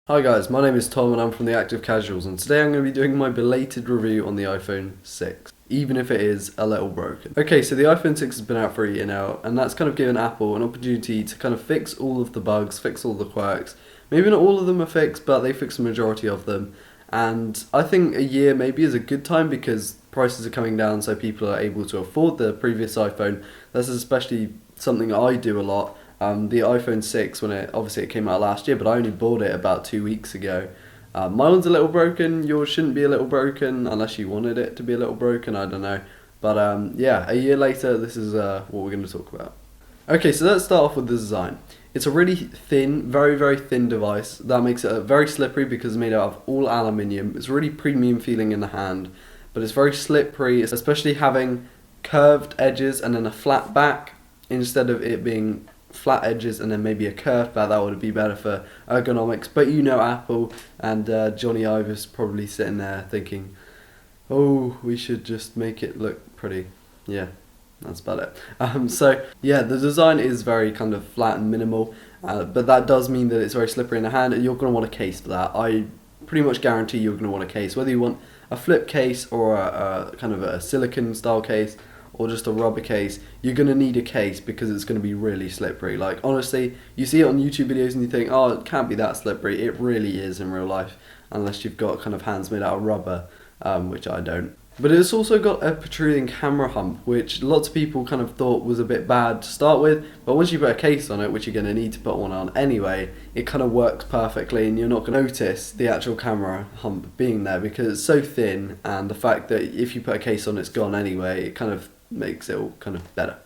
Hi guys, my name is Tom and I'm from TheActiveCasuals, and today I'm going to be doing my belated review on the iPhone 6, even if it is a little broken. Okay, so the iPhone 6 has been out for a year now, and that's kind of given Apple an opportunity to kind of fix all of the bugs, fix all the quirks. Maybe not all of them are fixed, but they fixed the majority of them. And I think a year maybe is a good time because prices are coming down, so people are able to afford the previous iPhone. That's especially something I do a lot. The iPhone 6, when it came out last year, but I only bought it about 2 weeks ago. My one's a little broken. Yours shouldn't be a little broken unless you wanted it to be a little broken. I don't know, but yeah, a year later, this is what we're going to talk about. Okay, so let's start off with the design. It's a really thin, very thin device that makes it very slippery because it's made out of all aluminium. It's really premium feeling in the hand, but it's very slippery, especially having curved edges and then a flat back instead of it being flat edges and then maybe a curved back. That would be better for ergonomics, but you know Apple, and Johnny Ive is probably sitting there thinking, oh, we should just make it look pretty. Yeah, that's about it. So yeah, the design is very kind of flat and minimal, but that does mean that it's very slippery in the hand, and you're going to want a case for that. I pretty much guarantee you're going to want a case, whether you want a flip case or a kind of a silicone style case or just a rubber case. You're going to need a case because it's going to be really slippery. Like, honestly, you see it on YouTube videos and you think, oh, it can't be that slippery. It really is in real life, unless you've got kind of hands made out of rubber, which I don't. But it's also got a protruding camera hump, which lots of people kind of thought was a bit bad to start with, but once you put a case on it, which you're going to need to put one on anyway, it kind of works perfectly, and you're not going to notice the actual camera hump being there because it's so thin, and the fact that if you put a case on, it's gone anyway, it kind of makes it all kind of better.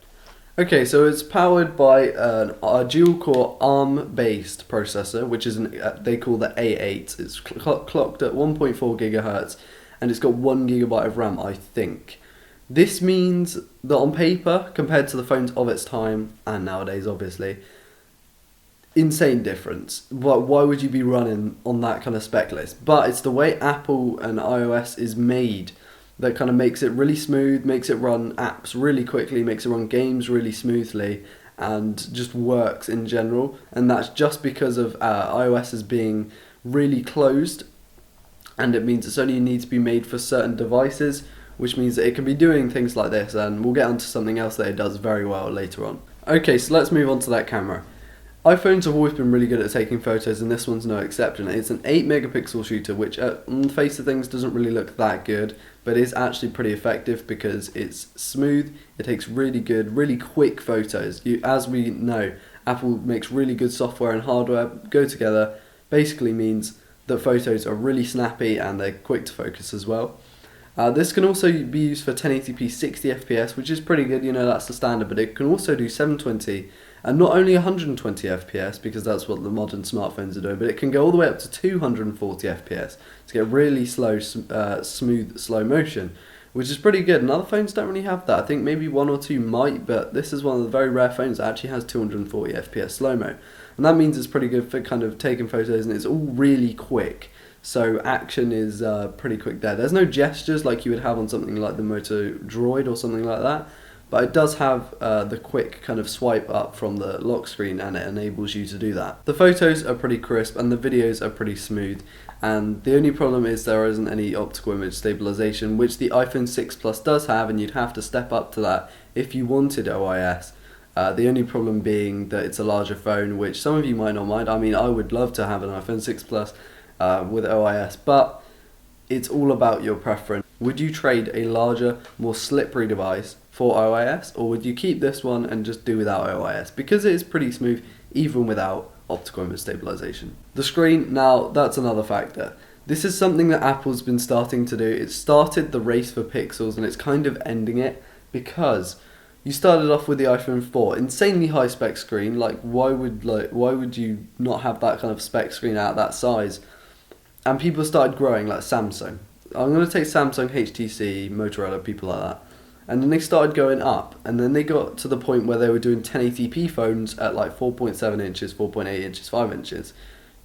Okay, so it's powered by a dual-core ARM-based processor, which is they call the A8. It's clocked at 1.4 gigahertz, and it's got 1 gigabyte of RAM, I think. This means that on paper, compared to the phones of its time, and nowadays obviously, insane difference. Why would you be running on that kind of spec list? But it's the way Apple and iOS is made that kind of makes it really smooth, makes it run apps really quickly, makes it run games really smoothly, and just works in general. And that's just because of iOS as being really closed, and it means it's only need to be made for certain devices, which means that it can be doing things like this, and we'll get onto something else that it does very well later on. Okay, so let's move on to that camera. iPhones have always been really good at taking photos, and this one's no exception. It's an 8 megapixel shooter, which on the face of things doesn't really look that good, but is actually pretty effective because it's smooth, it takes really good, really quick photos. As we know, Apple makes really good software and hardware go together, basically means that photos are really snappy and they're quick to focus as well. This can also be used for 1080p 60 FPS, which is pretty good, that's the standard, but it can also do 720 and not only 120 FPS, because that's what the modern smartphones are doing, but it can go all the way up to 240 FPS to get really slow, smooth slow motion, which is pretty good. And other phones don't really have that. I think maybe one or two might, but this is one of the very rare phones that actually has 240 FPS slow-mo. And that means it's pretty good for kind of taking photos, and it's all really quick. So action is pretty quick there. There's no gestures like you would have on something like the Moto Droid or something like that, but it does have the quick kind of swipe up from the lock screen, and it enables you to do that. The photos are pretty crisp and the videos are pretty smooth, and the only problem is there isn't any optical image stabilization, which the iPhone 6 Plus does have, and you'd have to step up to that if you wanted OIS. The only problem being that it's a larger phone, which some of you might not mind. I mean, I would love to have an iPhone 6 Plus with OIS, but it's all about your preference. Would you trade a larger, more slippery device for OIS, or would you keep this one and just do without OIS? Because it is pretty smooth even without optical image stabilization. The screen, now that's another factor. This is something that Apple's been starting to do. It started the race for pixels and it's kind of ending it, because you started off with the iPhone 4, insanely high spec screen. Why would you not have that kind of spec screen at that size? And people started growing, like Samsung. I'm going to take Samsung, HTC, Motorola, people like that. And then they started going up, and then they got to the point where they were doing 1080p phones at like 4.7 inches, 4.8 inches, 5 inches.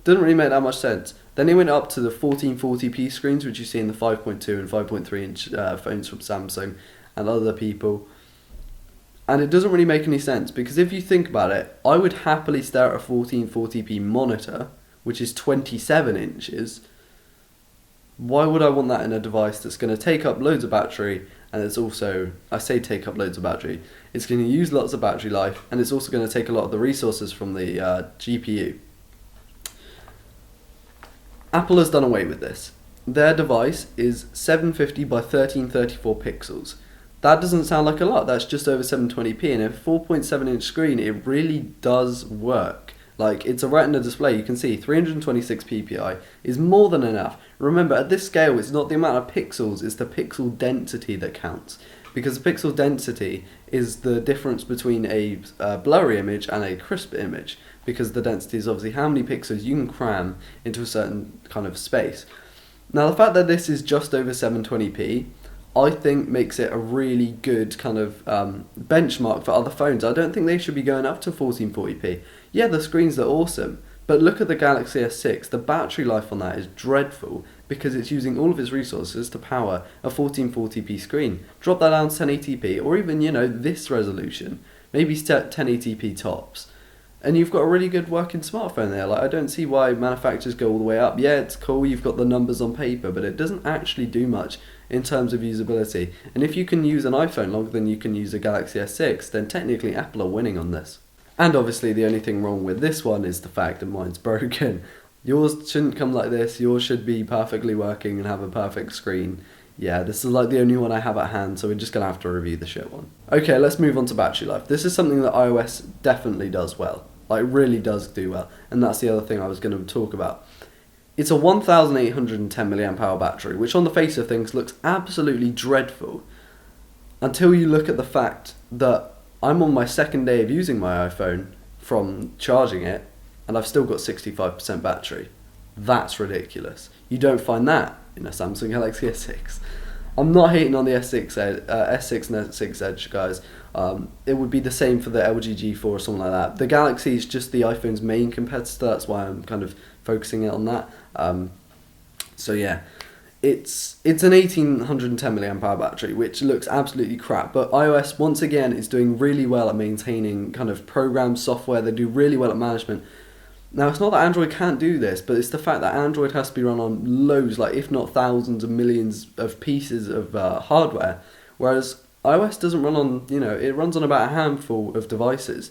Didn't really make that much sense. Then they went up to the 1440p screens, which you see in the 5.2 and 5.3 inch phones from Samsung and other people. And it doesn't really make any sense, because if you think about it, I would happily stare at a 1440p monitor which is 27 inches, why would I want that in a device that's going to take up loads of battery, and it's also, I say take up loads of battery, it's going to use lots of battery life, and it's also going to take a lot of the resources from the GPU. Apple has done away with this. Their device is 750 by 1334 pixels. That doesn't sound like a lot, that's just over 720p, and a 4.7 inch screen, it really does work. Like, it's a retina display, you can see 326 ppi is more than enough. Remember, at this scale, it's not the amount of pixels, it's the pixel density that counts. Because the pixel density is the difference between a blurry image and a crisp image. Because the density is obviously how many pixels you can cram into a certain kind of space. Now, the fact that this is just over 720p, I think makes it a really good kind of benchmark for other phones. I don't think they should be going up to 1440p. Yeah, the screens are awesome, but look at the Galaxy S6. The battery life on that is dreadful because it's using all of its resources to power a 1440p screen. Drop that down to 1080p, or even, this resolution, maybe 1080p tops, and you've got a really good working smartphone there. Like, I don't see why manufacturers go all the way up. Yeah, it's cool, you've got the numbers on paper, but it doesn't actually do much in terms of usability. And if you can use an iPhone longer than you can use a Galaxy S6, then technically Apple are winning on this. And obviously the only thing wrong with this one is the fact that mine's broken. Yours shouldn't come like this. Yours should be perfectly working and have a perfect screen. Yeah, this is like the only one I have at hand, so we're just going to have to review the shit one. Okay, let's move on to battery life. This is something that iOS definitely does well. Like, really does do well. And that's the other thing I was going to talk about. It's a 1810 mAh battery, which on the face of things looks absolutely dreadful. Until you look at the fact that I'm on my second day of using my iPhone from charging it, and I've still got 65% battery. That's ridiculous. You don't find that in a Samsung Galaxy S6. I'm not hating on the S6 and S6 Edge, guys. It would be the same for the LG G4 or something like that. The Galaxy is just the iPhone's main competitor, that's why I'm kind of focusing it on that. So yeah, it's an 1810 mAh battery, which looks absolutely crap, but iOS once again is doing really well at maintaining kind of program software. They do really well at management. Now, it's not that Android can't do this, but it's the fact that Android has to be run on loads, like if not thousands of millions of pieces of hardware, whereas iOS doesn't run on, it runs on about a handful of devices,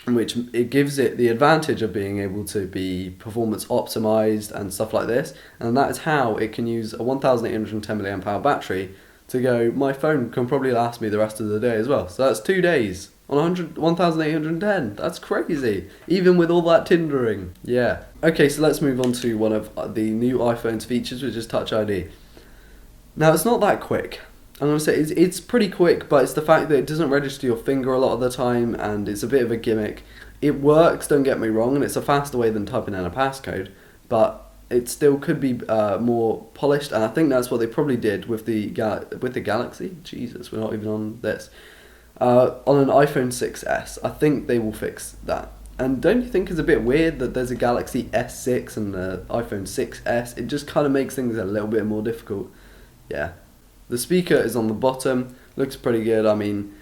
which it gives it the advantage of being able to be performance optimized and stuff like this, and that is how it can use a 1810 mAh battery to go, my phone can probably last me the rest of the day as well. So that's 2 days on 1810. That's crazy, even with all that Tindering. Yeah. Okay, so let's move on to one of the new iPhone's features, which is Touch ID. Now, it's not that quick. I'm going to say it's pretty quick, but it's the fact that it doesn't register your finger a lot of the time, and it's a bit of a gimmick. It works, don't get me wrong, and it's a faster way than typing in a passcode, but it still could be more polished, and I think that's what they probably did with the Galaxy. Jesus, we're not even on this. On an iPhone 6s, I think they will fix that. And don't you think it's a bit weird that there's a Galaxy S6 and the iPhone 6s? It just kind of makes things a little bit more difficult. Yeah. The speaker is on the bottom, looks pretty good. I mean,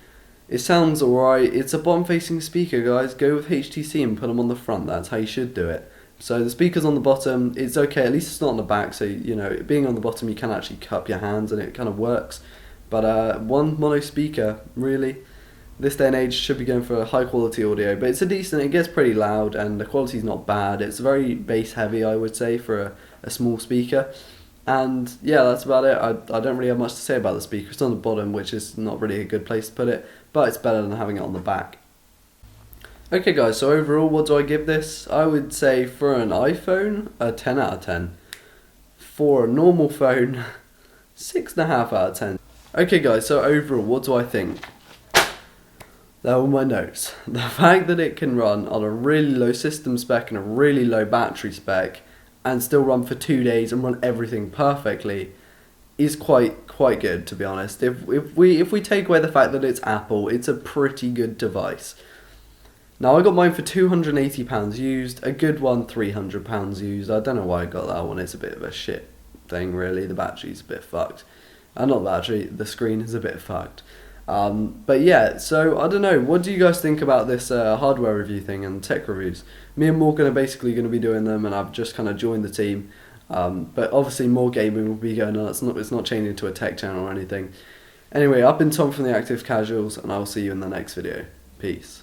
it sounds alright. It's a bottom-facing speaker, guys. Go with HTC and put them on the front. That's how you should do it. So the speaker's on the bottom. It's okay. At least it's not on the back. So, being on the bottom, you can actually cup your hands and it kind of works. But one mono speaker, really, this day and age should be going for high-quality audio. But it's it gets pretty loud and the quality's not bad. It's very bass-heavy, I would say, for a small speaker. And yeah, that's about it. I don't really have much to say about the speaker. It's on the bottom, which is not really a good place to put it, but it's better than having it on the back. Okay guys, so overall, what do I give this? I would say for an iPhone, a 10 out of 10. For a normal phone, 6.5 out of 10. Okay guys, so overall, what do I think? They're on my notes. The fact that it can run on a really low system spec and a really low battery spec, and still run for 2 days and run everything perfectly, is quite good, to be honest. If we take away the fact that it's Apple, it's a pretty good device. Now, I got mine for £280 used, a good one £300 used. I don't know why I got that one. It's a bit of a shit thing, really. The battery's a bit fucked. Not the battery, the screen is a bit fucked. But yeah, so I don't know, what do you guys think about this hardware review thing and tech reviews? Me and Morgan are basically going to be doing them, and I've just kind of joined the team. But obviously more gaming will be going on. It's not changing to a tech channel or anything. Anyway, I've been Tom from The Active Casuals, and I'll see you in the next video. Peace.